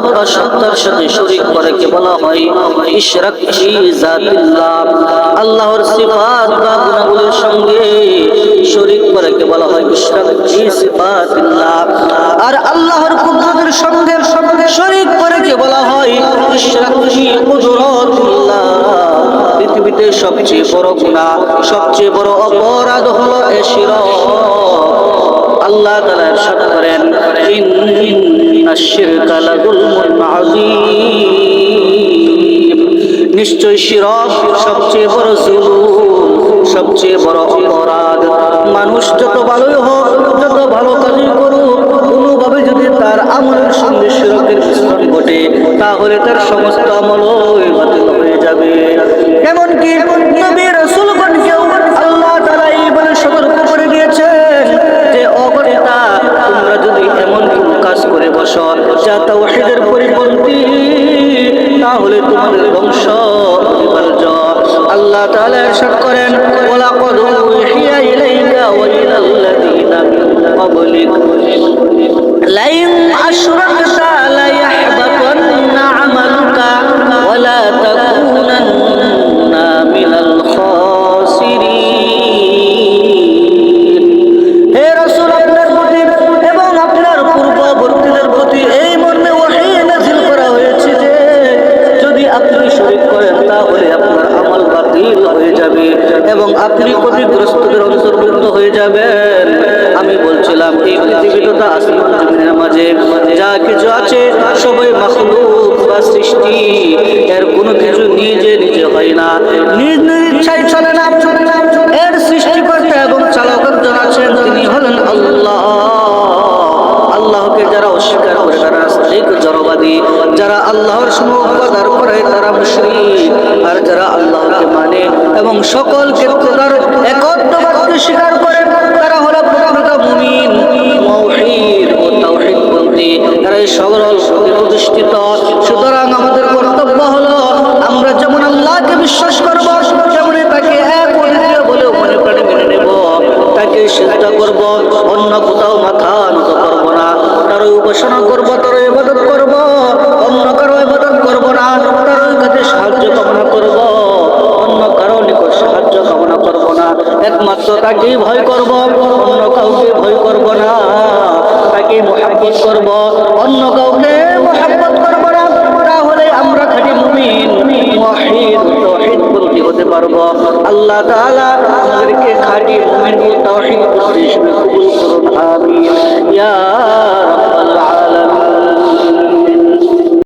বা সত্তার সাথে শরীক করে কে বলা হয় ইশরাক ফি যাতিল্লাহ। আল্লাহর সিফাত বা গুণাবলীর সঙ্গে শরীক করে কে বলা হয় ইশরাক ফি সিফাতিল্লাহ। আর আল্লাহর কুদরতের সঙ্গে শরীক করে কে বলা হয় ইশরাক ফি কুদরাতিল্লাহ। পৃথিবীতে সবচেয়ে বড় গুনাহ, সবচেয়ে বড় অপরাধ হলো শিরক। আল্লাহ তাআলা ইরশাদ করেন ইন্নাশ শিরকা লাযুলমুন আযীম। নিশ্চয় শিরক সবচেয়ে বড় জুলুম, সবচেয়ে বড় অপরাধ। মানুষ যত ভালোই হোক, যত ভালো কাজই করুক, কোনোভাবে যদি তার আমলের সঙ্গে শিরকের মিশ্রণ ঘটে তাহলে তার সমস্ত আমলই বাতিল হয়ে যাবে। এমনকি নবী রাসূলগণকেও আল্লাহ তাআলা এই বলে সতর্ক করে দিয়েছেন যে অগণিতা তোমরা যদি এমন কাজ করে বসো যা তাওহীদের পরিপন্থী তাহলে তোমাদের ধ্বংস অনিবার্য। আল্লাহ তাআলা ইরশাদ করেন ওয়ালাকাদ উহিয়া ইলাইকা ওয়া ইলাল্লাযীনা মিন ক্বাবলিক লাইন আশরাকতা লায়াহবাতান্না আমালুকা ওয়া লা তাকুনান্না মিনাল খাসিরিন। হে রাসূল, আপনার প্রতি এবং আপনার পূর্ববর্তীদের প্রতি এই মর্মে ওহী নাযিল করা হয়েছে যে যদি আপনি শরীক করেন তাহলে আপনার আমল বাতিল হয়ে যাবে এবং আপনি ক্ষতিগ্রস্তদের অন্তর্ভুক্ত হয়ে যাবেন। আমি বলছিলাম এই পৃথিবী তথা আসমান জমিনের মাঝে যা কিছু আছে সবই মাখলুক বা সৃষ্টি। এর কোনো কিছু নিজে নিজে হয় না, নিজ নিজ ইচ্ছায় চলে না। এর সৃষ্টিকর্তা এবং চালক একজন আছেন, তিনি হলেন আল্লাহ। আল্লাহকে যারা অস্বীকার করে তারা নাস্তিক, জড়বাদী। যারা আল্লাহর সমূহ উপাদান করে তারা মুশরিক। আর যারা আল্লাহকে মানে এবং সকল ক্ষেত্রে তার একত্ববাদকে স্বীকার করে তারা হলো প্রকৃত মুমিন, মুওহীদ ও তাওহীদপন্থী। তারা এই সকল প্রতিষ্ঠিত। সুতরাং আমাদের কর্তব্য হলো আমরা যেমন আল্লাহকে বিশ্বাস করব, তেমনি তাকে এক অদ্বিতীয় বলে মনে প্রাণে মেনে নেব, তাকে সিজদা করব, অন্য কোথাও মাথা নত করব না। তার উপাসনা করব, তার ইবাদত করব, অন্য কারো ইবাদত করব না। তার কাছে সাহায্য কামনা করব, অন্য কারো নিকট সাহায্য কামনা করব না। একমাত্র তাকেই ভয় করব, অন্য কাউকে ভয় করব না। তাকে মুহাব্বত করব, অন্য কাউকে মুহাব্বত করব না। তাহলে আমরা খাঁটি মুমিন, মুওহীদ, তাওহীদপন্থী হতে পারবো। আল্লাহ তাআলা আমাদেরকে খাঁটি মুমিন ও তাওহীদপন্থী হিসেবে কবুল করুন। আমিন ইয়া